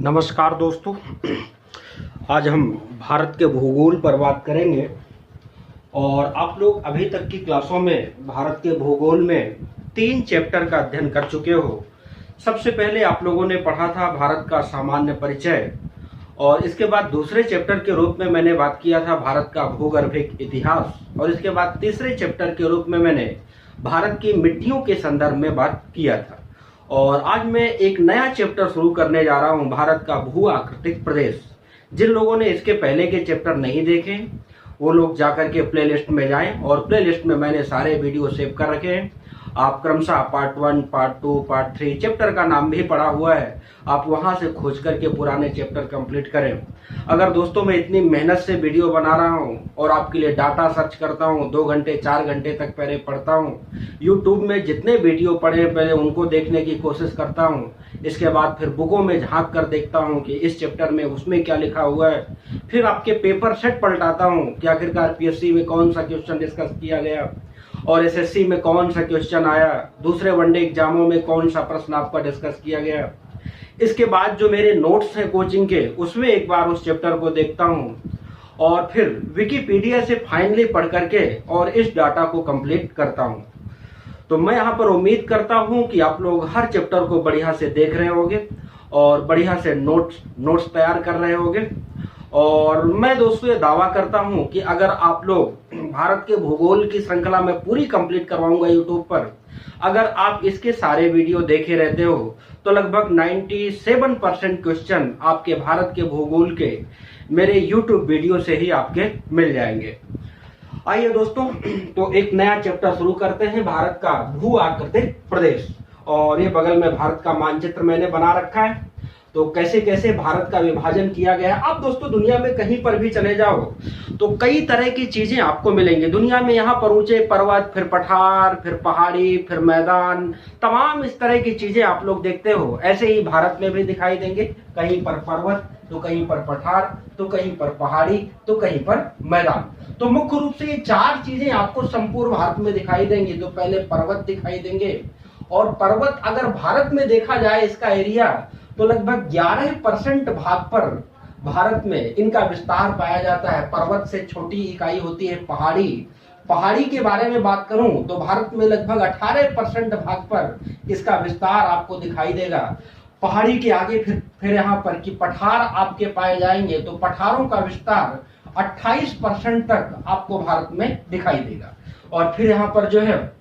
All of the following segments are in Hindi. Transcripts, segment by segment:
नमस्कार दोस्तों। आज हम भारत के भूगोल पर बात करेंगे और आप लोग अभी तक की क्लासों में भारत के भूगोल में 3 चैप्टर का अध्ययन कर चुके हो। सबसे पहले आप लोगों ने पढ़ा था भारत का सामान्य परिचय और इसके बाद दूसरे चैप्टर के रूप में मैंने बात किया था भारत का भूगर्भिक इतिहास और इसके बाद तीसरे चैप्टर के रूप में मैंने भारत की मिट्टियों के संदर्भ में बात किया था। और आज मैं एक नया चैप्टर शुरू करने जा रहा हूं, भारत का भू आकृतिक प्रदेश। जिन लोगों ने इसके पहले के चैप्टर नहीं देखे वो लोग जाकर के प्लेलिस्ट में जाएं और प्लेलिस्ट में मैंने सारे वीडियो सेव कर रखे हैं। आप क्रमशः पार्ट 1, पार्ट 2, पार्ट 3 चैप्टर का नाम भी पड़ा हुआ है, आप वहां से खोज करके पुराने चैप्टर कंप्लीट करें। अगर दोस्तों मैं इतनी मेहनत से वीडियो बना रहा हूं और आपके लिए डाटा सर्च करता हूं, 2 घंटे 4 घंटे तक पहले पढ़ता हूं, यूट्यूब में जितने वीडियो पढ़े पहले उनको देखने की कोशिश करता हूं, इसके बाद फिर बुकों में झांक कर देखता हूं कि इस चैप्टर में उसमें क्या लिखा हुआ है, फिर आपके पेपर सेट पलटाता हूं कि आखिरकार पीएससी में कौन सा क्वेश्चन डिस्कस किया गया और एसएससी में कौन सा क्वेश्चन आया, दूसरे वनडे एग्जामों में कौन सा प्रश्न आपका डिस्कस किया गया। इसके बाद जो मेरे नोट्स हैं कोचिंग के उसमें एक बार उस चैप्टर को देखता हूं और फिर विकिपीडिया से फाइनली पढ़ करके और इस डाटा को कंप्लीट करता हूं। तो मैं यहाँ पर उम्मीद करता हूं कि आप लोग हर चैप्टर को बढ़िया से देख रहे होंगे और बढ़िया से नोट्स तैयार कर रहे होंगे। और मैं दोस्तों ये दावा करता हूं कि अगर आप लोग भारत के भूगोल की श्रृंखला में पूरी कंप्लीट करवाऊंगा यूट्यूब पर, अगर आप इसके सारे वीडियो देखे रहते हो तो लगभग 97% क्वेश्चन आपके भारत के भूगोल के मेरे यूट्यूब वीडियो से ही आपके मिल जाएंगे। आइए दोस्तों, तो एक नया चैप्टर शुरू करते हैं, भारत का भू आकृतिक प्रदेश। और ये बगल में भारत का मानचित्र मैंने बना रखा है। तो कैसे कैसे भारत का विभाजन किया गया है। आप दोस्तों दुनिया में कहीं पर भी चले जाओ तो कई तरह की चीजें आपको मिलेंगी दुनिया में। यहाँ पर ऊंचे पर्वत, फिर पठार, फिर पहाड़ी, फिर मैदान, तमाम इस तरह की चीजें आप लोग देखते हो। ऐसे ही भारत में भी दिखाई देंगे, कहीं पर पर्वत तो कहीं पर पठार, तो कहीं पर पहाड़ी, तो कहीं पर मैदान। तो मुख्य रूप से ये 4 चीजें आपको संपूर्ण भारत में दिखाई देंगी। तो पहले पर्वत दिखाई देंगे और पर्वत अगर भारत में देखा जाए इसका एरिया तो लगभग 11% भाग पर भारत में इनका विस्तार पाया जाता है। पर्वत से छोटी इकाई होती है पहाड़ी। पहाड़ी के बारे में बात करूं तो भारत में लगभग 18% भाग पर इसका विस्तार आपको दिखाई देगा। पहाड़ी के आगे फिर यहाँ पर कि पठार आपके पाए जाएंगे तो पठारों का विस्तार 28% तक आपको भारत में दिखाई देगा। और फिर यहाँ पर जो है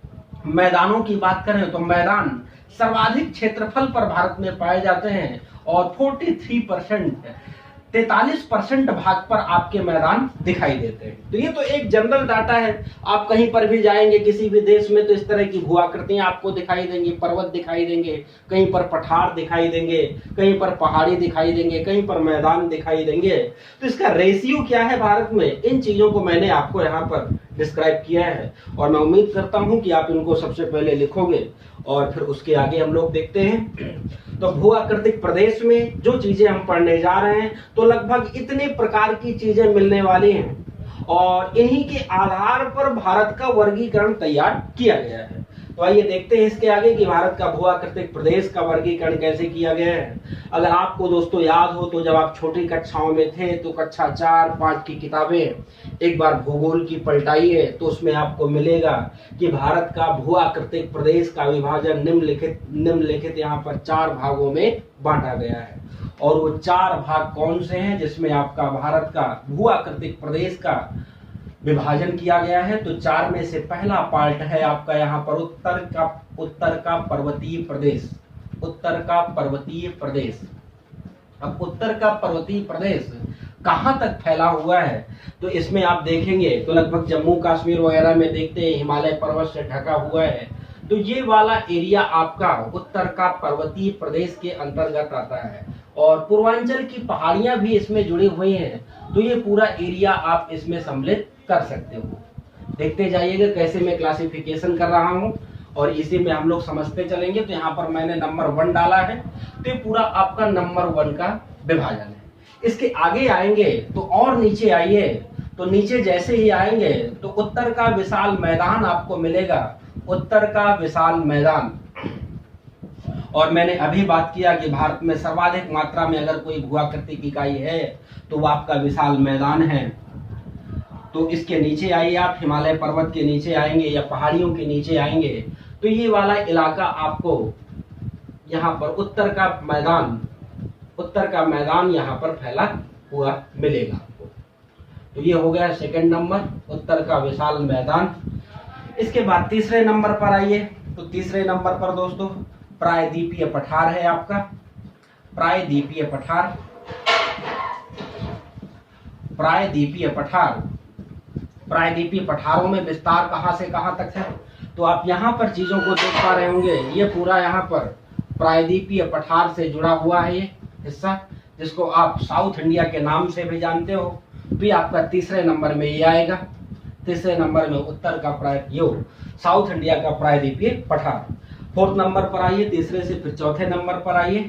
मैदानों की बात करें तो मैदान सर्वाधिक क्षेत्रफल पर भारत में पाए जाते हैं और 43% भाग पर आपके मैदान दिखाई देते हैं। तो ये तो एक जनरल डाटा है। आप कहीं पर भी जाएंगे किसी भी देश में तो इस तरह की भू आकृतियां आपको दिखाई देंगी, पर्वत दिखाई देंगे, कहीं पर पठार दिखाई देंगे, कहीं पर पहाड़ी दिखाई देंगे, कहीं पर मैदान दिखाई देंगे। तो इसका रेशियो क्या है भारत में, इन चीजों को मैंने आपको यहाँ पर डिस्क्राइब किया है और मैं उम्मीद करता हूं कि आप इनको सबसे पहले लिखोगे और फिर उसके आगे हम लोग देखते हैं। तो भू आकृतिक प्रदेश में जो चीजें हम पढ़ने जा रहे हैं तो लगभग इतने प्रकार की चीजें मिलने वाली हैं और इन्हीं के आधार पर भारत का वर्गीकरण तैयार किया गया है। तो आइए देखते हैं इसके आगे कि भारत का भू आकृतिक प्रदेश का वर्गीकरण कैसे किया गया है। अगर आपको दोस्तों याद हो तो जब आप छोटी कक्षाओं में थे तो कक्षा 4-5 की किताबें एक बार भूगोल की पलटाइए तो उसमें आपको मिलेगा कि भारत का भू आकृतिक प्रदेश का विभाजन निम्नलिखित यहाँ पर 4 भागों में बांटा गया है। और वो 4 भाग कौन से हैं जिसमें आपका भारत का भू आकृतिक प्रदेश का विभाजन किया गया है। तो 4 में से पहला पार्ट है आपका यहाँ पर उत्तर का पर्वतीय प्रदेश। उत्तर का पर्वतीय प्रदेश। अब उत्तर का पर्वतीय प्रदेश कहां तक फैला हुआ है तो इसमें आप देखेंगे तो लगभग जम्मू कश्मीर वगैरह में देखते हैं हिमालय पर्वत से ढका हुआ है। तो ये वाला एरिया आपका उत्तर का पर्वतीय प्रदेश के अंतर्गत आता है और पूर्वांचल की पहाड़ियां भी इसमें जुड़ी हुई हैं। तो ये पूरा एरिया आप इसमें सम्मिलित कर सकते हो। देखते जाइएगा कैसे मैं क्लासिफिकेशन कर रहा हूं और इसी में हम लोग समझते चलेंगे। तो यहाँ पर मैंने नंबर 1 डाला है तो ये पूरा आपका नंबर 1 का विभाजन है। इसके आगे आएंगे तो और नीचे आइए तो नीचे जैसे ही आएंगे तो उत्तर का विशाल मैदान आपको मिलेगा। उत्तर का विशाल मैदान और मैंने अभी बात किया कि भारत में सर्वाधिक मात्रा में अगर कोई भूआकृतिक इकाई है तो वो आपका विशाल मैदान है। तो इसके नीचे आइए, आप हिमालय पर्वत के नीचे आएंगे या पहाड़ियों के नीचे आएंगे तो ये वाला इलाका आपको यहाँ पर उत्तर का मैदान यहाँ पर फैला हुआ मिलेगा आपको। तो ये हो गया सेकंड नंबर, उत्तर का विशाल मैदान। इसके बाद तीसरे नंबर पर आइए। तो तीसरे नंबर पर दोस्तों प्रायद्वीपीय पठार है आपका, प्रायद्वीपीय पठार। प्रायद्वीपीय पठार, प्रायद्वीपीय पठारों में विस्तार कहां से कहां तक है? तो आप यहाँ पर चीजों को देख पा रहे होंगे, ये पूरा यहाँ पर प्रायद्वीपीय पठार से जुड़ा हुआ है ये हिस्सा, जिसको आप साउथ इंडिया के नाम से भी जानते हो। तो आपका तीसरे नंबर में ये आएगा, तीसरे नंबर में उत्तर का साउथ इंडिया का प्रायद्वीपीय पठार। फोर्थ नंबर पर आइए, तीसरे से फिर चौथे नंबर पर आइए।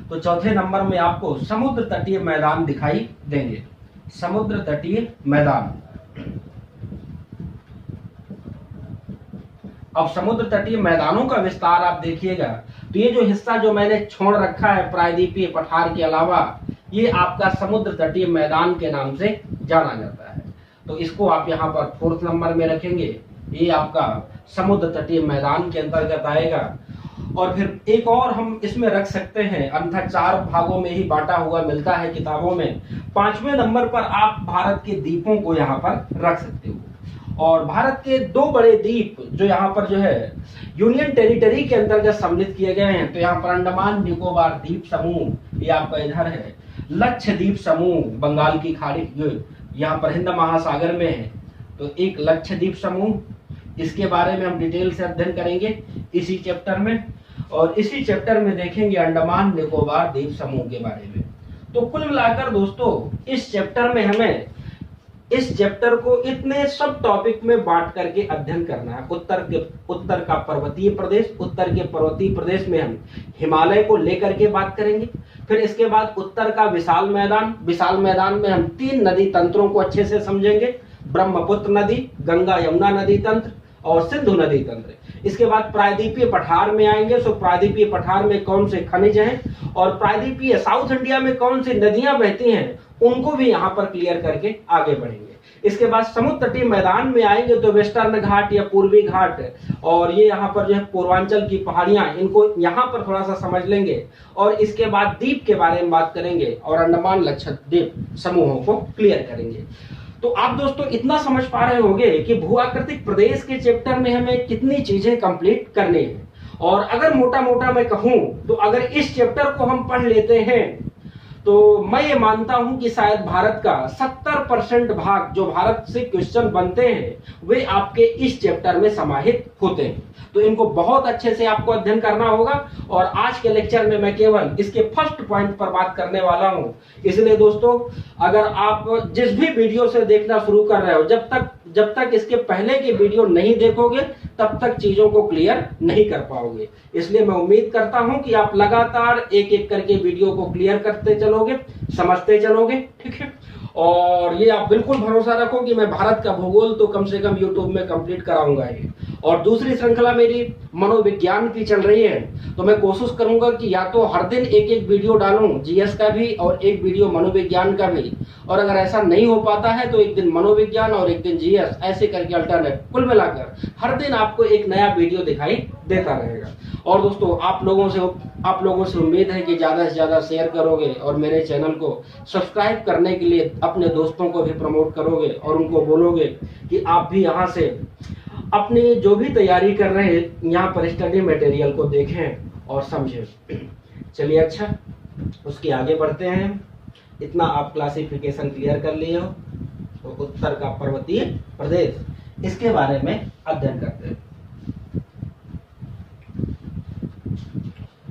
तो चौथे नंबर में आपको समुद्र तटीय मैदान दिखाई देंगे, समुद्र तटीय मैदान। अब समुद्र तटीय मैदानों का विस्तार आप देखिएगा तो ये जो हिस्सा जो मैंने छोड़ रखा है प्रायद्वीपीय पठार के अलावा, ये आपका समुद्र तटीय मैदान के नाम से जाना जाता है। तो इसको आप यहाँ पर फोर्थ नंबर में रखेंगे, ये आपका समुद्र तटीय मैदान के अंतर्गत आएगा। और फिर एक और हम इसमें रख सकते हैं, अन्यथा 4 भागों में ही बांटा हुआ मिलता है किताबों में। 5वें नंबर पर आप भारत के द्वीपों को यहाँ पर रख सकते हो। और भारत के 2 बड़े द्वीप जो यहाँ पर जो है यूनियन टेरिटरी के अंतर्गत सम्मिलित किए गए हैं। तो यहाँ पर अंडमान निकोबार द्वीप समूह, ये आपका इधर है। लक्षद्वीप समूह बंगाल की खाड़ी जो यहाँ पर हिंद महासागर में है, तो एक लक्षद्वीप समूह, इसके बारे में हम डिटेल से अध्ययन करेंगे इसी चैप्टर में। और इसी चैप्टर में देखेंगे अंडमान निकोबार द्वीप समूह के बारे में। तो कुल मिलाकर दोस्तों इस चैप्टर में हमें इस चैप्टर को इतने सब टॉपिक में बांट करके अध्ययन करना है। उत्तर का पर्वतीय प्रदेश, उत्तर के पर्वतीय प्रदेश में हम हिमालय को लेकर के बात करेंगे। फिर इसके बाद उत्तर का विशाल मैदान, विशाल मैदान में हम 3 नदी तंत्रों को अच्छे से समझेंगे, ब्रह्मपुत्र नदी, गंगा यमुना नदी तंत्र और सिंधु नदी तंत्र। इसके बाद प्रायद्वीपीय पठार में आएंगे। सो प्रायद्वीपीय पठार में कौन से खनिज हैं और प्रायद्वीपीय साउथ इंडिया में कौन सी नदियां बहती हैं, उनको भी यहाँ पर क्लियर करके आगे बढ़ेंगे। इसके बाद समुद्र तटीय मैदान में आएंगे तो वेस्टर्न घाट या पूर्वी घाट और ये यहाँ पर जो है पूर्वांचल की पहाड़ियां, इनको यहाँ पर थोड़ा सा समझ लेंगे। और इसके बाद द्वीप के बारे में बात करेंगे और अंडमान लक्षद्वीप समूहों को क्लियर करेंगे। तो आप दोस्तों इतना समझ पा रहे होंगे कि भूआकृतिक प्रदेश के चैप्टर में हमें कितनी चीजें कंप्लीट करनी है। और अगर मोटा मोटा मैं कहूं तो अगर इस चैप्टर को हम पढ़ लेते हैं तो मैं ये मानता हूं कि शायद भारत का 70% भाग जो भारत से क्वेश्चन बनते हैं वे आपके इस चैप्टर में समाहित होते हैं। तो इनको बहुत अच्छे से आपको अध्ययन करना होगा। और आज के लेक्चर में मैं केवल इसके फर्स्ट पॉइंट पर बात करने वाला हूं। इसलिए दोस्तों अगर आप जिस भी वीडियो से देखना शुरू कर रहे हो, जब तक इसके पहले की वीडियो नहीं देखोगे तब तक चीजों को क्लियर नहीं कर पाओगे। इसलिए मैं उम्मीद करता हूं कि आप लगातार एक एक करके वीडियो को क्लियर करते चलोगे, समझते चलोगे, ठीक है। और ये आप बिल्कुल भरोसा रखो कि मैं भारत का भूगोल तो कम से कम यूट्यूब में कंप्लीट कराऊंगा ही। और दूसरी श्रृंखला मेरी मनोविज्ञान की चल रही है, तो मैं कोशिश करूंगा कि या तो हर दिन एक एक वीडियो डालूं, जीएस का भी और एक वीडियो मनोविज्ञान का भी। और अगर ऐसा नहीं हो पाता है तो एक दिन मनोविज्ञान और एक दिन जीएस, ऐसे करके अल्टरनेट, कुल मिलाकर हर दिन आपको एक नया वीडियो दिखाई देता रहेगा। और दोस्तों आप लोगों से उम्मीद है कि ज्यादा से ज्यादा शेयर करोगे और मेरे चैनल को सब्सक्राइब करने के लिए अपने दोस्तों को भी प्रमोट करोगे और उनको बोलोगे कि आप भी यहाँ से अपनी जो भी तैयारी कर रहे हैं यहाँ पर स्टडी मटेरियल को देखें और समझें। चलिए अच्छा, उसके आगे बढ़ते हैं। इतना आप क्लासिफिकेशन क्लियर कर लिए हो तो उत्तर का पर्वतीय प्रदेश, इसके बारे में अध्ययन करते हैं।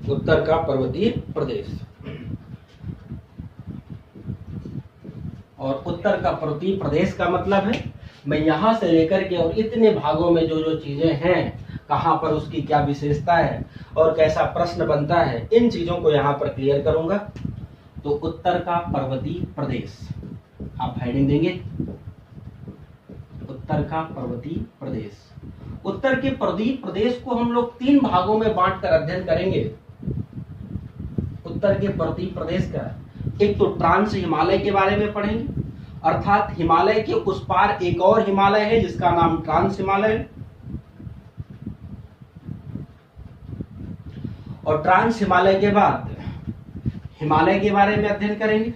उत्तर का पर्वतीय प्रदेश और उत्तर का पर्वतीय प्रदेश का मतलब है मैं यहां से लेकर के और इतने भागों में जो जो चीजें हैं, कहां पर उसकी क्या विशेषता है और कैसा प्रश्न बनता है, इन चीजों को यहां पर क्लियर करूंगा। तो उत्तर का पर्वतीय प्रदेश आप हेडिंग देंगे, उत्तर का पर्वतीय प्रदेश। उत्तर के पर्वतीय प्रदेश को हम लोग 3 भागों में बांटकर अध्ययन करेंगे। उत्तर के प्रदेश का। एक तो ट्रांस हिमालय के बारे में पढ़ेंगे, अर्थात हिमालय के उस पार एक और हिमालय है जिसका नाम ट्रांस हिमालय है, और ट्रांस हिमालय के बाद हिमालय के बारे में अध्ययन करेंगे,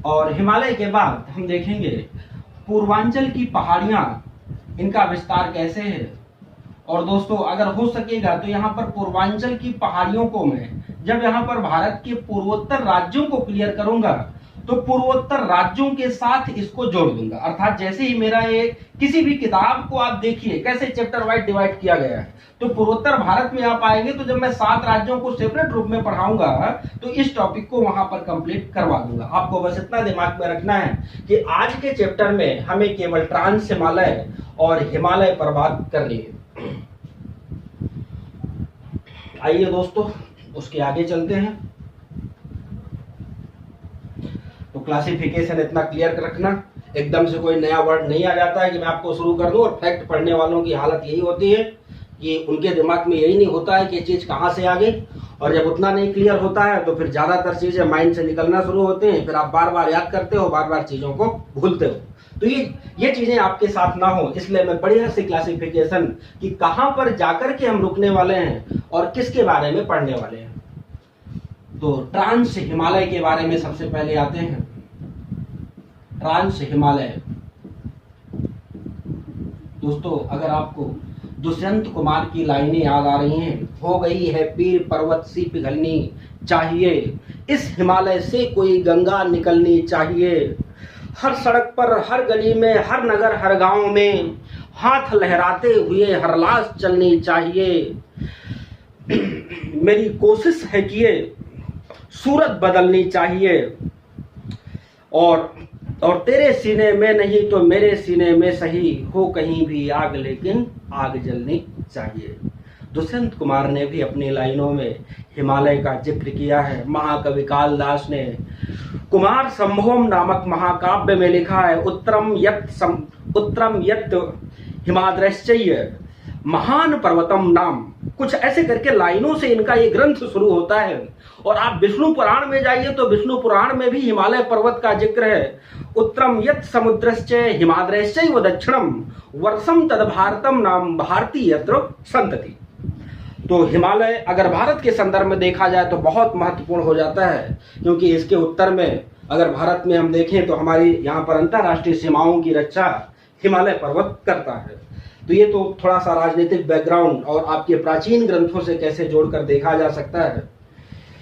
और हिमालय के बाद हम देखेंगे पूर्वांचल की पहाड़ियां, इनका विस्तार कैसे है। और दोस्तों अगर हो सकेगा तो यहाँ पर पूर्वांचल की पहाड़ियों को मैं जब यहाँ पर भारत के पूर्वोत्तर राज्यों को क्लियर करूंगा तो पूर्वोत्तर राज्यों के साथ इसको जोड़ दूंगा। अर्थात जैसे ही मेरा ये किसी भी किताब को आप देखिए कैसे चैप्टर वाइज डिवाइड किया गया है, तो पूर्वोत्तर भारत में आप आएंगे तो जब मैं 7 राज्यों को सेपरेट रूप में पढ़ाऊंगा तो इस टॉपिक को वहां पर कंप्लीट करवा दूंगा। आपको बस इतना दिमाग में रखना है कि आज के चैप्टर में हमें केवल ट्रांस हिमालय और हिमालय पर बात करनी है। आइए दोस्तों उसके आगे चलते हैं। तो क्लासिफिकेशन इतना क्लियर रखना, एकदम से कोई नया वर्ड नहीं आ जाता है कि मैं आपको शुरू कर दूं। और फैक्ट पढ़ने वालों की हालत यही होती है कि उनके दिमाग में यही नहीं होता है कि ये चीज कहां से आ गई, और जब उतना नहीं क्लियर होता है तो फिर ज्यादातर चीजें माइंड से निकलना शुरू होते हैं, फिर आप बार बार याद करते हो, बार बार चीजों को भूलते हो। तो ये चीजें आपके साथ ना हो, इसलिए मैं बढ़िया सी क्लासिफिकेशन कि कहां पर जाकर के हम रुकने वाले हैं और किसके बारे में पढ़ने वाले हैं। तो ट्रांस हिमालय के बारे में सबसे पहले आते हैं। ट्रांस हिमालय दोस्तों, अगर आपको दुष्यंत कुमार की लाइनें याद आ रही हैं, हो गई है पीर पर्वत सी पिघलनी चाहिए, इस हिमालय से कोई गंगा निकलनी चाहिए, हर सड़क पर, हर गली में, हर नगर, हर गांव में हाथ लहराते हुए हर लाश चलनी चाहिए, मेरी कोशिश है कि ये सूरत बदलनी चाहिए, और तेरे सीने में नहीं तो मेरे सीने में सही हो कहीं भी आग, लेकिन आग जलनी चाहिए। दुष्यंत कुमार ने भी अपनी लाइनों में हिमालय का जिक्र किया है। महाकवि कालिदास ने कुमार संभोम नामक महाकाव्य में लिखा है, उत्तरम यत् हिमाद्रश्चैय महान पर्वतम नाम, कुछ ऐसे करके लाइनों से इनका ये ग्रंथ शुरू होता है। और आप विष्णु पुराण में जाइए तो विष्णु पुराण में भी हिमालय पर्वत का जिक्र है। उत्तरम यत् समुद्रश्च हिमाद्रश्चैव दक्षिणम वर्षम तद भारतम नाम भारती यत्र संतति। तो हिमालय अगर भारत के संदर्भ में देखा जाए तो बहुत महत्वपूर्ण हो जाता है, क्योंकि इसके उत्तर में अगर भारत में हम देखें तो हमारी यहाँ पर अंतरराष्ट्रीय सीमाओं की रक्षा हिमालय पर्वत करता है। तो ये तो थोड़ा सा राजनीतिक बैकग्राउंड और आपके प्राचीन ग्रंथों से कैसे जोड़कर देखा जा सकता है,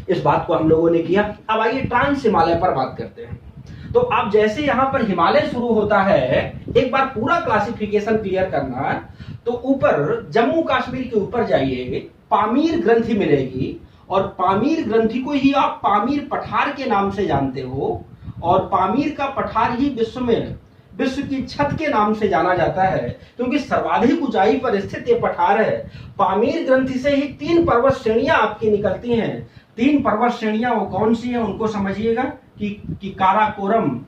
इस बात को हम लोगों ने किया। अब आइए ट्रांस हिमालय पर बात करते हैं। तो आप जैसे यहाँ पर हिमालय शुरू होता है, एक बार पूरा क्लासिफिकेशन क्लियर करना, तो ऊपर जम्मू कश्मीर के ऊपर जाइए, पामीर ग्रंथि मिलेगी, और पामीर ग्रंथि को ही आप पामीर पठार के नाम से जानते हो, और पामीर का पठार ही विश्व की छत के नाम से जाना जाता है, क्योंकि सर्वाधिक ऊंचाई पर स्थित ये पठार है। पामीर ग्रंथि से ही 3 पर्वत श्रेणियां आपकी निकलती हैं। 3 पर्वत श्रेणियां वो कौन सी हैं उनको समझिएगा कि काराकोरम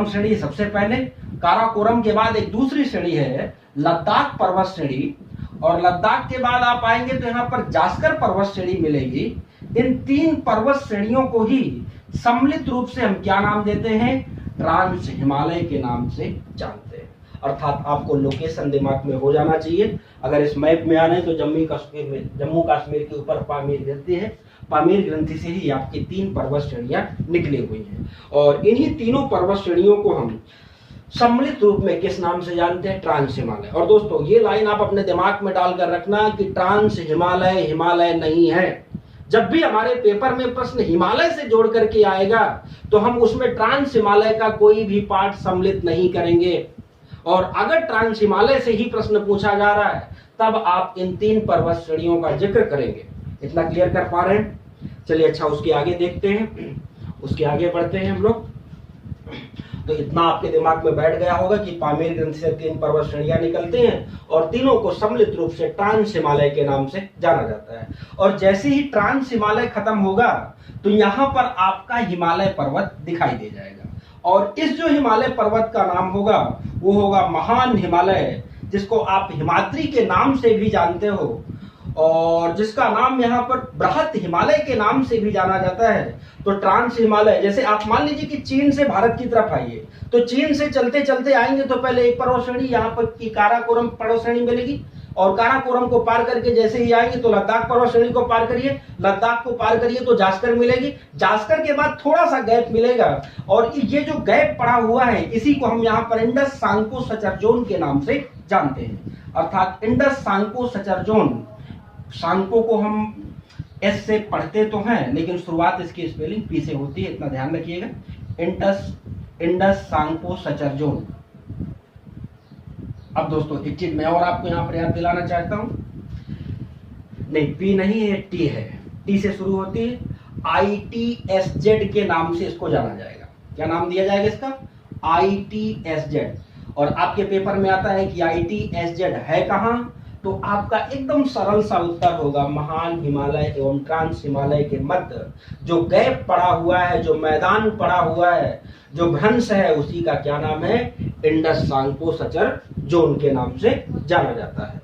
श्रेणी सबसे पहले, काराकोरम के बाद एक दूसरी श्रेणी है लद्दाख पर्वत श्रेणी, और लद्दाख के बाद आप आएंगे तो यहाँ पर जास्कर पर्वत श्रेणी मिलेगी। इन 3 पर्वत श्रेणियों को ही सम्मिलित रूप से हम क्या नाम देते हैं, ट्रांस हिमालय के नाम से जानते हैं। अर्थात आपको लोकेशन दिमाग में हो जाना चाहिए। अगर इस मैप में आने तो जम्मू कश्मीर के ऊपर पामीर ग्रंथि है, पामीर ग्रंथि से ही आपकी 3 पर्वत श्रेणियां निकली हुई हैं, और इन्हीं तीनों पर्वत श्रेणियों को हम सम्मिलित रूप में किस नाम से जानते हैं, ट्रांस हिमालय। और दोस्तों ये लाइन आप अपने दिमाग में डालकर रखना कि ट्रांस हिमालय नहीं है। जब भी हमारे पेपर में प्रश्न हिमालय से जोड़ करके आएगा तो हम उसमें ट्रांस हिमालय का कोई भी पार्ट सम्मिलित नहीं करेंगे, और अगर ट्रांस हिमालय से ही प्रश्न पूछा जा रहा है तब आप इन 3 पर्वत श्रेणियों का जिक्र करेंगे। इतना क्लियर कर पा रहे हैं? चलिए अच्छा उसके आगे देखते हैं, उसके आगे बढ़ते हैं हम लोग। तो इतना आपके दिमाग में बैठ गया होगा कि पामीर ग्रंथि से 3 पर्वत श्रेणियां निकलते हैं, और तीनों को सम्मिलित रूप से ट्रांस हिमालय के नाम से जाना जाता है। और जैसे ही ट्रांस हिमालय खत्म होगा तो यहाँ पर आपका हिमालय पर्वत दिखाई दे जाएगा, और इस जो हिमालय पर्वत का नाम होगा वो होगा महान हिमालय, जिसको आप हिमाद्री के नाम से भी जानते हो और जिसका नाम यहाँ पर बृहत हिमालय के नाम से भी जाना जाता है। तो ट्रांस हिमालय, जैसे आप मान लीजिए कि चीन से भारत की तरफ आइए, तो चीन से चलते चलते आएंगे तो पहले एक पर्वत श्रेणी यहाँ पर की काराकोरम पर्वत श्रेणी मिलेगी और काराकोरम को पार करके जैसे ही आएंगे तो लद्दाख पर्वत श्रेणी को पार करिए, लद्दाख को पार करिए तो जास्कर मिलेगी, जास्कर के बाद थोड़ा सा गैप मिलेगा और ये जो गैप पड़ा हुआ है इसी को हम यहाँ पर इंडस सांको सचर जोन के नाम से जानते हैं। अर्थात इंडस सांको सचर जोन, सांको को हम एस से पढ़ते तो हैं लेकिन शुरुआत इसकी स्पेलिंग पी से होती है, इतना ध्यान रखिएगा। इंडस सांको सचर जोन। अब दोस्तों एक चीज मैं और आपको यहां पर याद दिलाना चाहता हूं, नहीं पी नहीं है, टी है, टी से शुरू होती है। ITSZ के नाम से इसको जाना जाएगा। क्या नाम दिया जाएगा इसका? ITSZ। और आपके पेपर में आता है कि ITSZ है कहां, तो आपका एकदम सरल सा उत्तर होगा महान हिमालय एवं ट्रांस हिमालय के मध्य जो गैप पड़ा हुआ है, जो मैदान पड़ा हुआ है, जो भ्रंश है, उसी का क्या नाम है? इंडस सांको सचर जोन के नाम से जाना जाता है।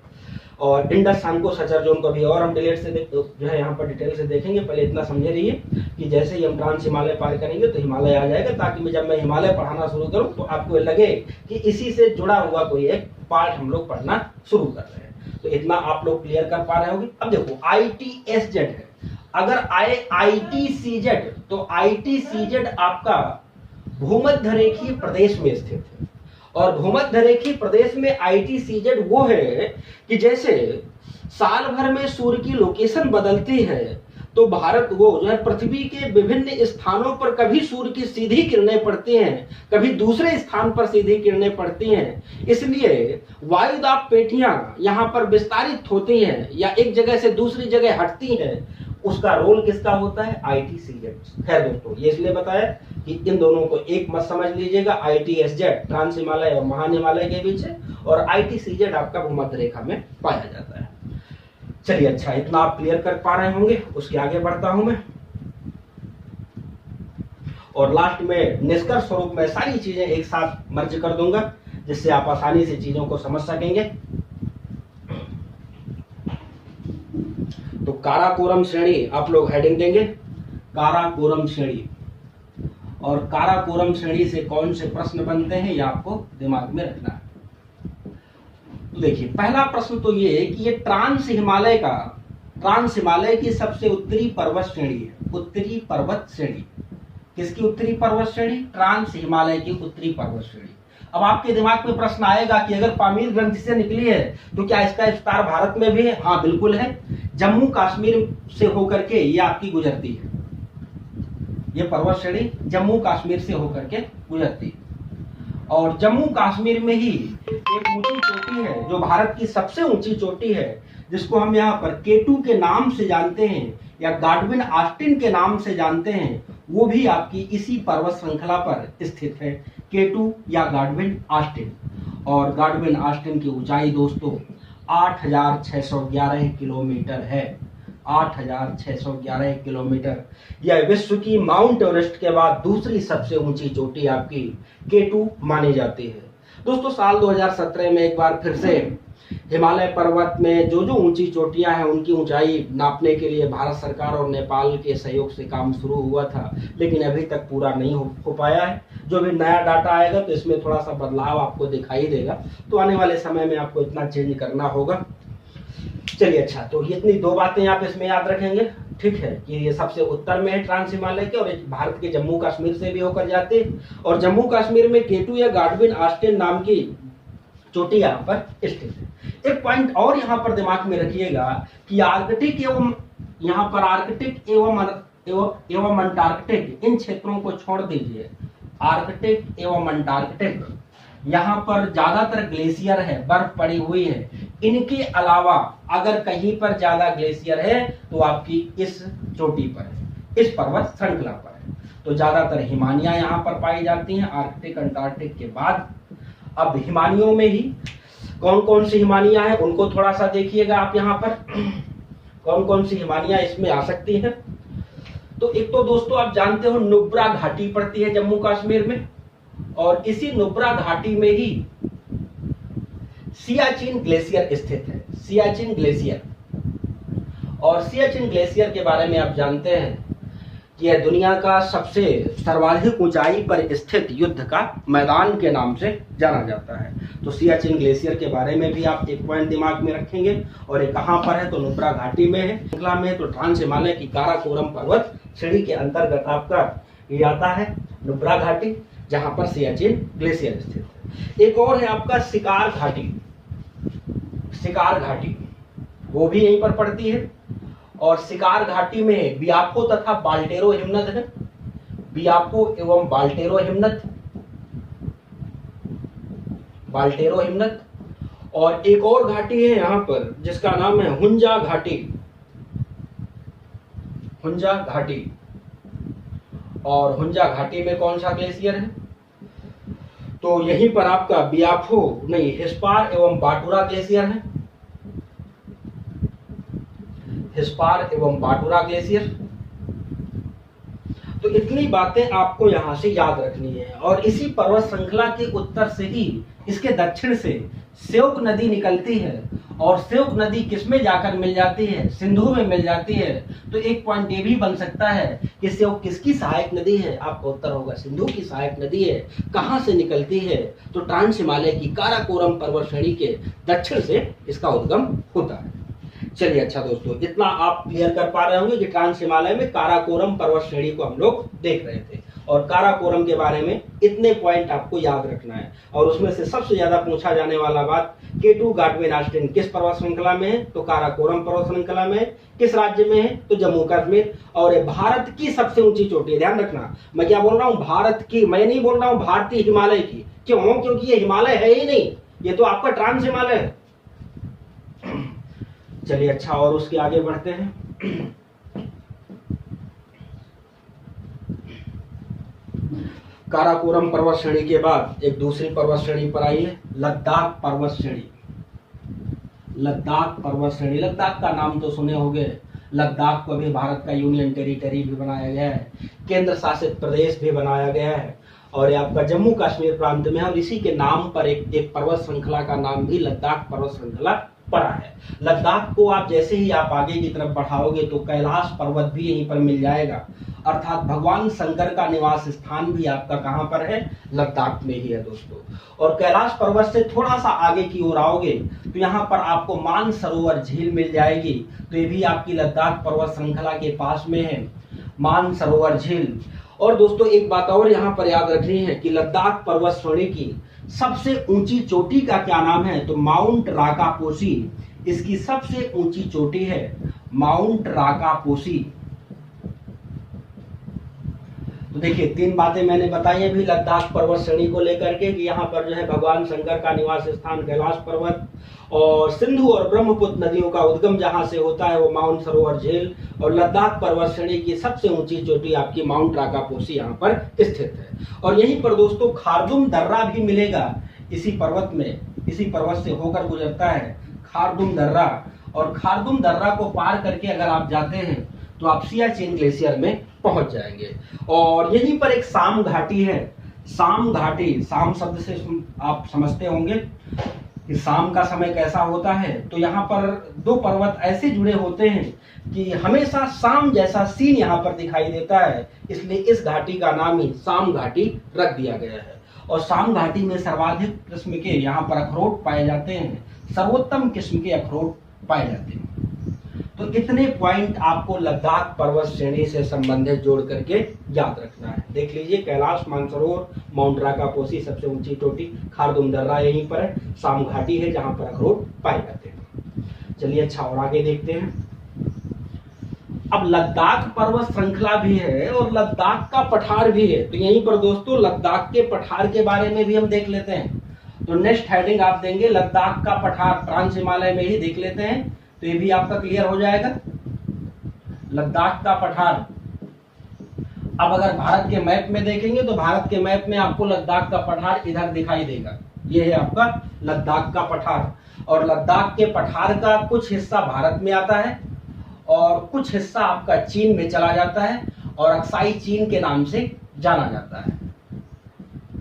और इंडस सांको सचर जोन को भी और हम डिटेल से जो है यहाँ पर डिटेल से देखेंगे। पहले इतना समझे रहिए कि जैसे ही हम ट्रांस हिमालय पार करेंगे तो हिमालय आ जाएगा, ताकि जब मैं हिमालय पढ़ाना शुरू करूं तो आपको लगे कि इसी से जुड़ा हुआ कोई एक पार्ट हम लोग पढ़ना शुरू कर रहे हैं। तो इतना आप लोग क्लियर कर पा रहे होंगे। अब देखो ITSZ है, अगर ITCZ, तो ITCZ आपका भूमध्य रेखीय प्रदेश में स्थित है। और भूमध्य रेखीय प्रदेश में ITCZ वो है कि जैसे साल भर में सूर्य की लोकेशन बदलती है तो भारत वो जो है पृथ्वी के विभिन्न स्थानों पर कभी सूर्य की सीधी किरणें पड़ती हैं, कभी दूसरे स्थान पर सीधी किरणें पड़ती हैं। इसलिए वायुदाब पेटियां यहाँ पर विस्तारित होती हैं या एक जगह से दूसरी जगह हटती हैं। उसका रोल किसका होता है? ITCZ। खैर दोस्तों ये इसलिए बताया कि इन दोनों को एक मत समझ लीजिएगा। ITSZ ट्रांस हिमालय और महान हिमालय के बीच है और ITCZ आपका भूमध्य रेखा में पाया जाता है। चलिए अच्छा, इतना आप क्लियर कर पा रहे होंगे। उसके आगे बढ़ता हूं मैं और लास्ट में निष्कर्ष स्वरूप मैं सारी चीजें एक साथ मर्ज कर दूंगा जिससे आप आसानी से चीजों को समझ सकेंगे। तो काराकोरम श्रेणी आप लोग हेडिंग देंगे, काराकोरम श्रेणी। और काराकोरम श्रेणी से कौन से प्रश्न बनते हैं ये आपको दिमाग में रखना है। तो देखिए पहला प्रश्न तो ये है कि ये ट्रांस हिमालय की सबसे उत्तरी पर्वत श्रेणी है। उत्तरी पर्वत श्रेणी किसकी उत्तरी पर्वत श्रेणी? ट्रांस हिमालय की उत्तरी पर्वत श्रेणी। अब आपके दिमाग में प्रश्न आएगा कि अगर पामीर ग्रंथि से निकली है तो क्या इसका विस्तार भारत में भी है? हाँ बिल्कुल है। जम्मू कश्मीर से होकर के ये आपकी गुजरती है। ये पर्वत श्रेणी जम्मू कश्मीर से होकर के गुजरती है और जम्मू कश्मीर में ही एक ऊंची चोटी है जो भारत की सबसे ऊंची चोटी है, जिसको हम यहाँ पर K2 के नाम से जानते हैं या गाडविन ऑस्टिन के नाम से जानते हैं। वो भी आपकी इसी पर्वत श्रृंखला पर स्थित है, K2 या गाडविन ऑस्टिन। और गाडविन ऑस्टिन की ऊंचाई दोस्तों 8,611 किलोमीटर है। 8,611 किलोमीटर। यह विश्व की माउंट एवरेस्ट के बाद दूसरी सबसे ऊंची चोटी आपकी K2 मानी जाती है। दोस्तों साल 2017 में एक बार फिर से हिमालय पर्वत में जो जो ऊंची चोटियां हैं उनकी ऊंचाई नापने के लिए भारत सरकार और नेपाल के सहयोग से काम शुरू हुआ था, लेकिन अभी तक पूरा नहीं हो पाया है। जो भी नया डाटा आएगा तो इसमें थोड़ा सा बदलाव आपको दिखाई देगा, तो आने वाले समय में आपको इतना चेंज करना होगा। चलिए अच्छा, तो इतनी दो बातें आप इसमें याद रखेंगे, ठीक है, कि ये सबसे उत्तर में है ट्रांस हिमालय के और भारत के जम्मू कश्मीर से भी होकर जाते हैं और जम्मू कश्मीर में K2 या गाडविन ऑस्टिन नाम की चोटी यहाँ पर स्थित है। एक पॉइंट और यहाँ पर दिमाग में रखिएगा कि आर्कटिक एवं यहाँ पर आर्कटिक एवं अंटार्कटिक इन क्षेत्रों को छोड़ दीजिए। आर्कटिक एवं अंटार्कटिक यहाँ पर ज्यादातर ग्लेशियर है, बर्फ पड़ी हुई है। इनके अलावा अगर कहीं पर ज्यादा ग्लेशियर है तो आपकी इस चोटी पर है, इस पर्वत श्रृंखला पर है। तो ज्यादातर हिमानियां यहाँ पर पाई जाती हैं आर्कटिक अंटार्कटिक के बाद। अब हिमानियों में ही कौन कौन सी हिमानियां हैं उनको थोड़ा सा देखिएगा आप यहाँ पर, कौन कौन सी हिमानियां इसमें आ सकती हैं। तो एक तो दोस्तों आप जानते हो नुब्रा घाटी पड़ती है जम्मू कश्मीर में और इसी नुब्रा घाटी में ही सियाचिन ग्लेशियर स्थित है, सियाचिन ग्लेशियर। और सियाचिन ग्लेशियर के बारे में आप जानते हैं कि यह दुनिया का सबसे सर्वाधिक ऊंचाई पर स्थित युद्ध का मैदान के नाम से जाना जाता है। तो सियाचिन ग्लेशियर के बारे में भी आप एक पॉइंट दिमाग में रखेंगे। और ये कहाँ पर है, तो नुब्रा घाटी में है, श्रृंखला में है। तो ट्रांस हिमालय की काराकोरम पर्वत श्रेणी के अंतर्गत आपका ये आता है नुब्रा घाटी, जहां पर सियाचिन ग्लेशियर स्थित है। एक और है आपका शिकार घाटी, शिकार घाटी, वो भी यहीं पर पड़ती है। और शिकार घाटी में बियाको तथा बाल्टेरो हिमनद है, बियाको एवं बाल्टेरो हिमनद, बाल्टेरो हिमनद। और एक और घाटी है यहां पर जिसका नाम है हुंजा घाटी, हुंजा घाटी। और हुंजा घाटी में कौन सा ग्लेशियर है, तो यहीं पर आपका बियाफो नहीं हिस्पार एवं बाटुरा ग्लेशियर है, हिस्पार एवं बाटुरा ग्लेशियर। तो इतनी बातें आपको यहां से याद रखनी है। और इसी पर्वत श्रृंखला के उत्तर से ही इसके दक्षिण से स्योक नदी निकलती है। और स्योक नदी किसमें जाकर मिल जाती है, सिंधु में मिल जाती है। तो एक पॉइंट ये भी बन सकता है कि स्योक किसकी सहायक नदी है, आपका उत्तर होगा सिंधु की सहायक नदी है। कहां से निकलती है, तो ट्रांस हिमालय की काराकोरम पर्वत श्रेणी के दक्षिण से इसका उद्गम होता है। चलिए अच्छा दोस्तों, इतना आप क्लियर कर पा रहे होंगे कि ट्रांस हिमालय में काराकोरम पर्वत श्रेणी को हम लोग देख रहे थे। और काराकोरम के बारे में इतने पॉइंट आपको याद रखना है। और उसमें से सबसे ज्यादा पूछा जाने वाला बात, K2 गाडविन ऑस्टिन किस पर्वत श्रृंखला में है, तो काराकोरम पर्वत श्रृंखला में है। किस राज्य में है, तो जम्मू कश्मीर। और ये भारत की सबसे ऊंची चोटी है, ध्यान रखना। मैं क्या बोल रहा हूँ, भारत की, मैं नहीं बोल रहा हूँ भारतीय हिमालय की। क्यों, क्योंकि ये हिमालय है ही नहीं, ये तो आपका ट्रांस हिमालय है। चलिए अच्छा, और उसके आगे बढ़ते हैं। काराकोरम पर्वत श्रेणी के बाद एक दूसरी पर्वत श्रेणी पर आई है लद्दाख पर्वत श्रेणी। लद्दाख पर्वत श्रेणी, लद्दाख का नाम तो सुने होंगे। लद्दाख को अभी भारत का यूनियन टेरिटरी भी बनाया गया है, केंद्र शासित प्रदेश भी बनाया गया है। और ये आपका जम्मू कश्मीर प्रांत में है। और इसी के नाम पर एक पर्वत श्रृंखला का नाम भी लद्दाख पर्वत श्रृंखला पड़ा है। लद्दाख को आप जैसे ही आप आगे की तरफ बढ़ाओगे तो कैलाश पर्वत भी यहीं पर मिल जाएगा। अर्थात भगवान शंकर का निवास स्थान भी आपका कहां पर है, लद्दाख में ही है दोस्तों। और कैलाश पर्वत से थोड़ा सा आगे की ओर आओगे तो यहाँ पर आपको मानसरोवर झील मिल जाएगी। तो ये भी आपकी लद्दाख पर्वत श्रृंखला के पास में है, मानसरोवर झील। और दोस्तों एक बात और यहाँ पर याद रखनी है कि लद्दाख पर्वत श्रेणी की सबसे ऊंची चोटी का क्या नाम है, तो माउंट राकापोसी इसकी सबसे ऊंची चोटी है, माउंट राकापोसी। तो देखिए तीन बातें मैंने बताई अभी लद्दाख पर्वत श्रेणी को लेकर के कि यहाँ पर जो है भगवान शंकर का निवास स्थान कैलाश पर्वत, और सिंधु और ब्रह्मपुत्र नदियों का उद्गम जहां से होता है वो माउंट सरोवर झील, और लद्दाख पर्वत श्रेणी की सबसे ऊंची चोटी आपकी माउंट राकापोसी यहाँ पर स्थित है। और यहीं पर दोस्तों खारदुम दर्रा भी मिलेगा इसी पर्वत में, इसी पर्वत से होकर गुजरता है खारदुम दर्रा। और खारदुम दर्रा को पार करके अगर आप जाते हैं तो आप सियाचिन ग्लेशियर में पहुंच जाएंगे। और यहीं पर एक साम घाटी है, साम घाटी, साम शब्द से आप समझते होंगे कि शाम का समय कैसा होता है। तो यहाँ पर दो पर्वत ऐसे जुड़े होते हैं कि हमेशा शाम जैसा सीन यहाँ पर दिखाई देता है, इसलिए इस घाटी का नाम ही शाम घाटी रख दिया गया है। और शाम घाटी में सर्वाधिक किस्म के यहाँ पर अखरोट पाए जाते हैं, सर्वोत्तम किस्म के अखरोट पाए जाते हैं। तो इतने पॉइंट आपको लद्दाख पर्वत श्रेणी से संबंधित जोड़ करके याद रखना है। देख लीजिए कैलाश, मानसरोवर, माउंट राकापोसी सबसे ऊंची चोटी, खारदुम दर्रा यहीं पर है, शाम घाटी है जहां पर अखरोट पाए जाते हैं। चलिए अच्छा और आगे देखते हैं। अब लद्दाख पर्वत श्रृंखला भी है और लद्दाख का पठार भी है। तो यहीं पर दोस्तों लद्दाख के पठार के बारे में भी हम देख लेते हैं। तो नेक्स्ट हेडिंग आप देंगे लद्दाख का पठार, ट्रांस हिमालय में ही देख लेते हैं, तो ये भी आपका क्लियर हो जाएगा। लद्दाख का पठार, अब अगर भारत के मैप में देखेंगे तो भारत के मैप में आपको लद्दाख का पठार इधर दिखाई देगा, ये है आपका लद्दाख का पठार। और लद्दाख के पठार का कुछ हिस्सा भारत में आता है और कुछ हिस्सा आपका चीन में चला जाता है, और अक्साई चीन के नाम से जाना जाता है,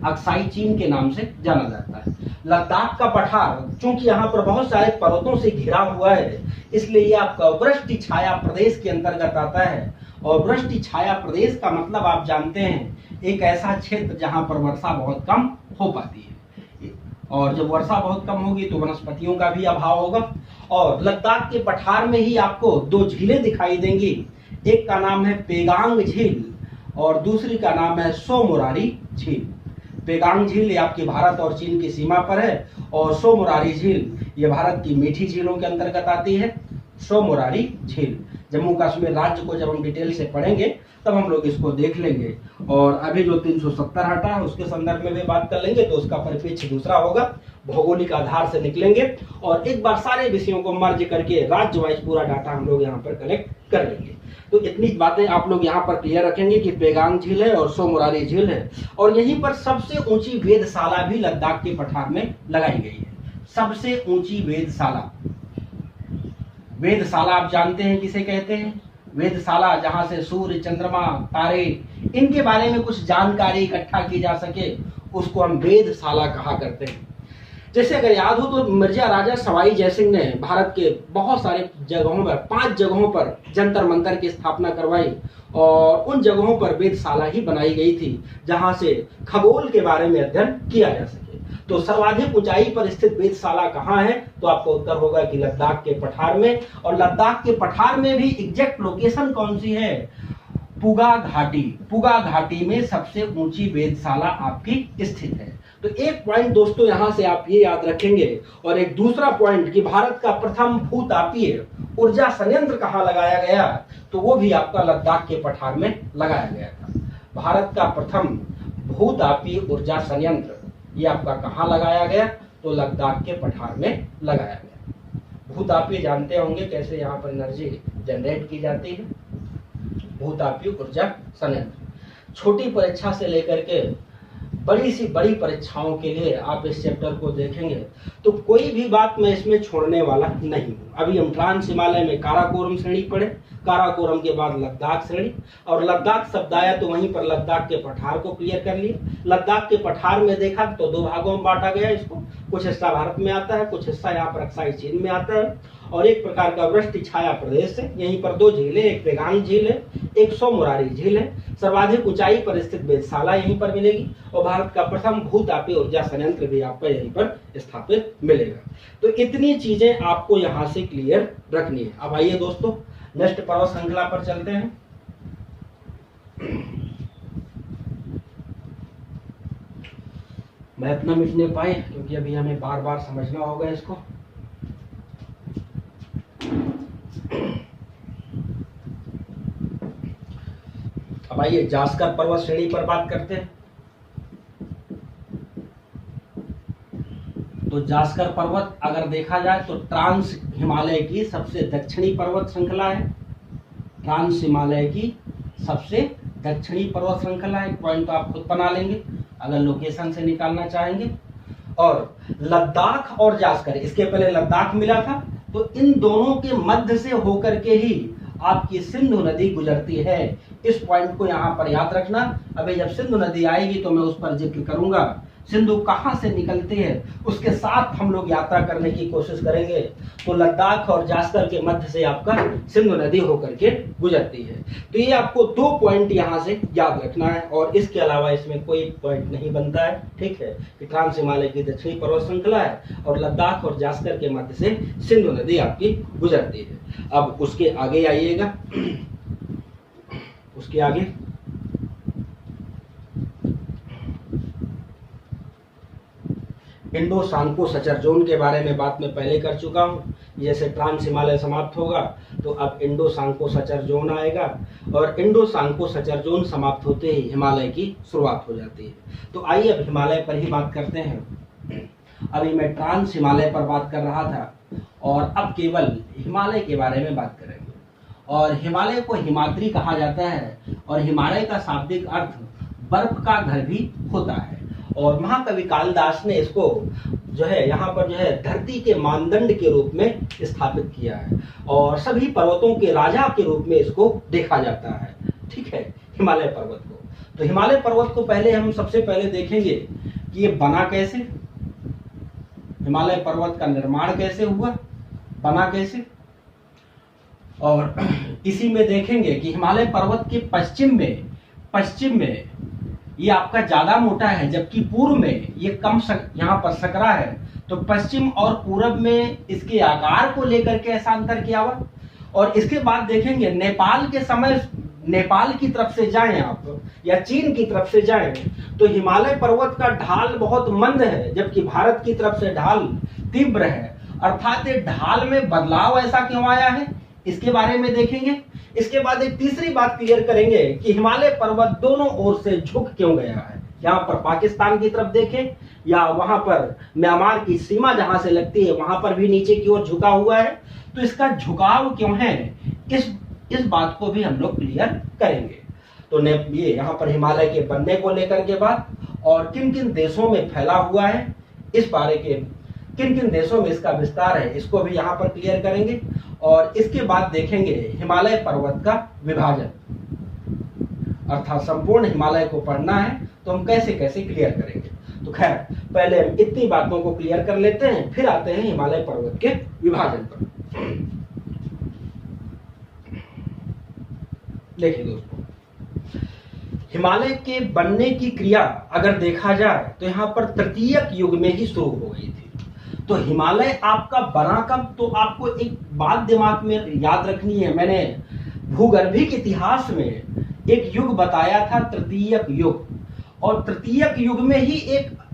अक्साई चीन के नाम से जाना जाता है। लद्दाख का पठार चूंकि यहाँ पर बहुत सारे पर्वतों से घिरा हुआ है, इसलिए ये आपका वृष्टि छाया प्रदेश के अंतर्गत आता है। और वृष्टि छाया प्रदेश का मतलब आप जानते हैं एक ऐसा क्षेत्र जहां पर वर्षा बहुत कम हो पाती है, और जब वर्षा बहुत कम होगी तो वनस्पतियों का भी अभाव होगा। और लद्दाख के पठार में ही आपको दो झीलें दिखाई देंगी, एक का नाम है पेगांग झील और दूसरी का नाम है सोमोरारी झील। पेगांग झील ये आपकी भारत और चीन की सीमा पर है, और सोमोरारी झील ये भारत की मीठी झीलों के अंतर्गत आती है। सोमोरारी झील जम्मू कश्मीर राज्य को जब हम डिटेल से पढ़ेंगे तब हम लोग इसको देख लेंगे, और अभी जो 370 हटा है उसके संदर्भ में भी बात कर लेंगे, तो उसका परिप्रेक्ष्य दूसरा होगा, भौगोलिक आधार से निकलेंगे और एक बार सारे विषयों को मर्ज करके राज्य वाइज पूरा डाटा हम लोग यहाँ पर कलेक्ट कर लेंगे। तो इतनी बातें आप लोग यहाँ पर क्लियर रखेंगे कि पेगांग झील है और सोमोरारी झील है, और यहीं पर सबसे ऊंची वेधशाला भी लद्दाख के पठार में लगाई गई है। सबसे ऊंची वेधशाला, वेधशाला आप जानते हैं किसे कहते हैं? वेधशाला जहां से सूर्य, चंद्रमा, तारे इनके बारे में कुछ जानकारी इकट्ठा की जा सके उसको हम वेधशाला कहा करते हैं। जैसे अगर याद हो तो मिर्जा राजा सवाई जयसिंह ने भारत के बहुत सारे जगहों पर 5 जगहों पर जंतर मंतर की स्थापना करवाई, और उन जगहों पर वेधशाला ही बनाई गई थी जहां से खगोल के बारे में अध्ययन किया जा सके। तो सर्वाधिक ऊंचाई पर स्थित वेधशाला कहाँ है? तो आपका उत्तर होगा कि लद्दाख के पठार में। और लद्दाख के पठार में भी एग्जैक्ट लोकेशन कौन सी है? पुगा घाटी। पुगा घाटी में सबसे ऊंची वेधशाला आपकी स्थित है। तो एक पॉइंट दोस्तों यहां से आप ये याद रखेंगे, और एक दूसरा पॉइंट कि भारत का प्रथम भूतापीय ऊर्जा संयंत्र कहां लगाया गया, तो वो भी आपका लद्दाख के पठार में लगाया गया था। भारत का प्रथम भूतापीय ऊर्जा संयंत्र ये आपका कहां लगाया गया? तो लद्दाख के पठार में लगाया गया। भूतापीय जानते होंगे कैसे यहाँ पर एनर्जी जनरेट की जाती है, भूतापीय ऊर्जा संयंत्र। छोटी परीक्षा से लेकर के बड़ी सी बड़ी परीक्षाओं के लिए आप इस चैप्टर को देखेंगे तो कोई भी बात मैं इसमें छोड़ने वाला नहीं हूँ। अभी हम ट्रांस हिमालय में काराकोरम श्रेणी पढ़े, काराकोरम के बाद लद्दाख श्रेणी, और लद्दाख शब्द आया तो वहीं पर लद्दाख के पठार को क्लियर कर लिए। लद्दाख के पठार में देखा तो 2 भागों में बांटा गया इसको, कुछ हिस्सा भारत में आता है, कुछ हिस्सा यहाँ पर अक्साई चीन में आता है, और एक प्रकार का वृष्टि छाया प्रदेश है। यहीं पर 2 झीलें, एक पेगांग झील है, एक सोमोरारी झील है। सर्वाधिक ऊंचाई पर स्थित वेधशाला यहीं पर मिलेगी, और भारत का प्रथम भूतापीय ऊर्जा संयंत्र भी आपको यहीं पर स्थापित मिलेगा। तो इतनी चीजें आपको यहाँ से क्लियर रखनी है। अब आइए दोस्तों नेक्स्ट पर्वत श्रृंखला पर चलते हैं। मैप न मिटने पाए क्योंकि अभी हमें बार बार समझना होगा इसको। अब आइए जास्कर पर्वत श्रेणी पर बात करते हैं। तो जास्कर पर्वत अगर देखा जाए तो ट्रांस हिमालय की सबसे दक्षिणी पर्वत श्रृंखला है। ट्रांस हिमालय की सबसे दक्षिणी पर्वत श्रृंखला है। एक पॉइंट तो आप खुद बना लेंगे अगर लोकेशन से निकालना चाहेंगे। और लद्दाख और जास्कर, इसके पहले लद्दाख मिला था, तो इन दोनों के मध्य से होकर के ही आपकी सिंधु नदी गुजरती है। इस पॉइंट को यहाँ पर याद रखना। अभी जब सिंधु नदी आएगी तो मैं उस पर जिक्र करूंगा। सिंधु कहाँ से निकलती है उसके साथ हम लोग यात्रा करने की कोशिश करेंगे। तो लद्दाख और जास्कर के मध्य से आपका सिंधु नदी होकर के गुजरती है। तो ये आपको 2 पॉइंट यहाँ से याद रखना है, और इसके अलावा इसमें कोई पॉइंट नहीं बनता है। ठीक है कि ट्रांस हिमालय की दक्षिणी पर्वत श्रृंखला है और लद्दाख और जास्कर के मध्य से सिंधु नदी आपकी गुजरती है। अब उसके आगे आइएगा, उसके आगे इंडो सांको सचर जोन के बारे में बात मैं पहले कर चुका हूँ। जैसे ट्रांस हिमालय समाप्त होगा तो अब इंडो सांको सचर जोन आएगा, और इंडो सांको सचर जोन समाप्त होते ही हिमालय की शुरुआत हो जाती है। तो आइए अब हिमालय पर ही बात करते हैं। अभी मैं ट्रांस हिमालय पर बात कर रहा था, और अब केवल हिमालय के बारे में बात करेंगे। और हिमालय को हिमाद्री कहा जाता है, और हिमालय का शाब्दिक अर्थ बर्फ का घर भी होता है। और महाकवि कालिदास ने इसको जो है यहाँ पर जो है धरती के मानदंड के रूप में स्थापित किया है, और सभी पर्वतों के राजा के रूप में इसको देखा जाता है। ठीक है, हिमालय पर्वत को। तो हिमालय पर्वत को पहले हम सबसे पहले देखेंगे कि ये बना कैसे। हिमालय पर्वत का निर्माण कैसे हुआ, बना कैसे। और इसी में देखेंगे कि हिमालय पर्वत के पश्चिम में ये आपका ज्यादा मोटा है, जबकि पूर्व में ये कम यहाँ पर सकरा है। तो पश्चिम और पूरब में इसके आकार को लेकर के ऐसा अंतर किया हुआ। और इसके बाद देखेंगे नेपाल की तरफ से जाएं आप या चीन की तरफ से जाएं तो हिमालय पर्वत का ढाल बहुत मंद है, जबकि भारत की तरफ से ढाल तीव्र है। अर्थात ये ढाल में बदलाव ऐसा क्यों आया है, इसके बारे में देखेंगे। इसके बाद एक तीसरी बात क्लियर करेंगे कि हिमालय पर्वत दोनों ओर से झुक क्यों गया है। यहाँ पर पाकिस्तान की तरफ देखें या वहां पर म्यांमार की सीमा जहां से लगती है वहां पर भी नीचे की ओर झुका हुआ है, तो इसका झुकाव क्यों है, इस बात को भी हम लोग क्लियर करेंगे। तो ये यहाँ पर हिमालय के बनने को लेकर के बात, और किन किन देशों में फैला हुआ है, इस बारे के किन किन देशों में इसका विस्तार है, इसको भी यहाँ पर क्लियर करेंगे। और इसके बाद देखेंगे हिमालय पर्वत का विभाजन, अर्थात संपूर्ण हिमालय को पढ़ना है तो हम कैसे कैसे क्लियर करेंगे। तो खैर पहले हम इतनी बातों को क्लियर कर लेते हैं, फिर आते हैं हिमालय पर्वत के विभाजन पर। देखिए दोस्तों, हिमालय के बनने की क्रिया अगर देखा जाए तो यहाँ पर तृतीयक युग में ही शुरू हो गई थी। तो हिमालय आपका बना कब, तो आपको एक बात दिमाग में याद रखनी है। मैंने भूगर्भिक इतिहास में एक युग बताया था, तृतीयक युग। और तृतीयक युग में ही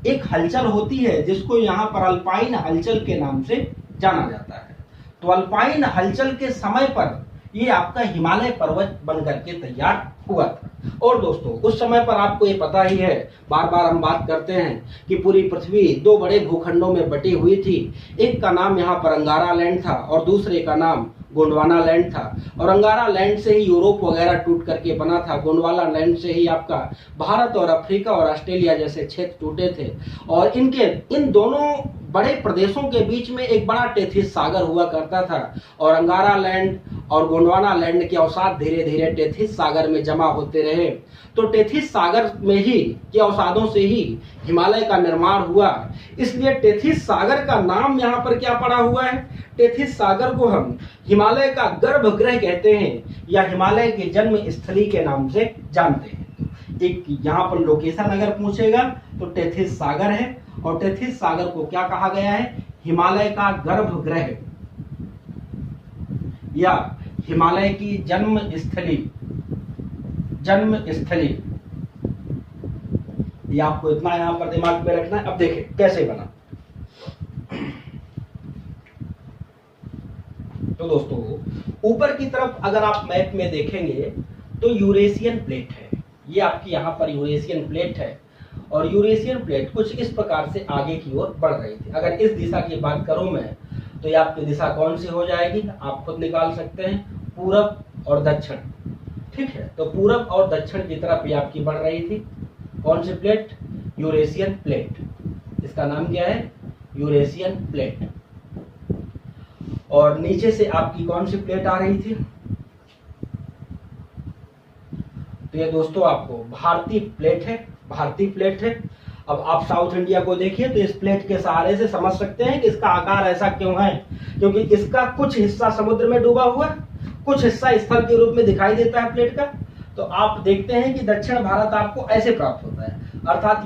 एक हलचल होती है जिसको यहाँ पर अल्पाइन हलचल के नाम से जाना जाता है। तो अल्पाइन हलचल के समय पर ये आपका हिमालय पर्वत बनकर के तैयार हुआ था। और दोस्तों उस समय पर आपको ये पता ही है, बार बार हम बात करते हैं कि पूरी पृथ्वी दो बड़े भूखंडों में बटी हुई थी। एक का नाम यहाँ पर अंगारा लैंड था और दूसरे का नाम गोंडवाना लैंड था। और अंगारा लैंड से ही यूरोप वगैरह टूट करके बना था, गोंडवाना लैंड से ही आपका भारत और अफ्रीका और ऑस्ट्रेलिया जैसे क्षेत्र टूटे थे। और इन दोनों बड़े प्रदेशों के बीच में एक बड़ा टेथिस सागर हुआ करता था। और अंगारा लैंड और गोंडवाना लैंड के अवसाद धीरे धीरे टेथिस सागर में जमा होते रहे। तो टेथिस सागर में ही के अवसादों से ही हिमालय का निर्माण हुआ। इसलिए टेथिस सागर का नाम यहाँ पर क्या पड़ा हुआ है, टेथिस सागर को हम हिमालय का गर्भगृह कहते हैं या हिमालय के जन्म स्थली के नाम से जानते हैं। एक यहाँ पर लोकेशन अगर पूछेगा तो टेथिस सागर है। और टेथिस सागर को क्या कहा गया है, हिमालय का गर्भगृह या हिमालय की जन्म स्थली। ये आपको इतना यहां पर दिमाग में रखना है। अब देखें कैसे बना। तो दोस्तों ऊपर की तरफ अगर आप मैप में देखेंगे तो यूरेशियन प्लेट है, ये आपकी यहाँ पर यूरेशियन प्लेट है। और यूरेशियन प्लेट कुछ इस प्रकार से आगे की ओर बढ़ रही थी। अगर इस दिशा की बात करूं मैं तो ये आपकी दिशा कौन सी हो जाएगी, आप खुद निकाल सकते हैं, पूरब और दक्षिण। ठीक है, तो पूरब और दक्षिण की तरफ ये आपकी बढ़ रही थी। कौन सी प्लेट, यूरेशियन प्लेट। इसका नाम क्या है, यूरेशियन प्लेट। और नीचे से आपकी कौन सी प्लेट आ रही थी, तो ये दोस्तों आपको भारतीय प्लेट है। अब आप साउथ इंडिया को देखिए तो इस प्लेट के सहारे से समझ सकते हैं कि इसका आकार ऐसा क्यों है, क्योंकि इसका कुछ हिस्सा समुद्र में डूबा हुआ, कुछ हिस्सा स्थल के रूप में दिखाई देता है प्लेट का। तो आप देखते हैं कि दक्षिण भारत आपको ऐसे प्राप्त होता है, अर्थात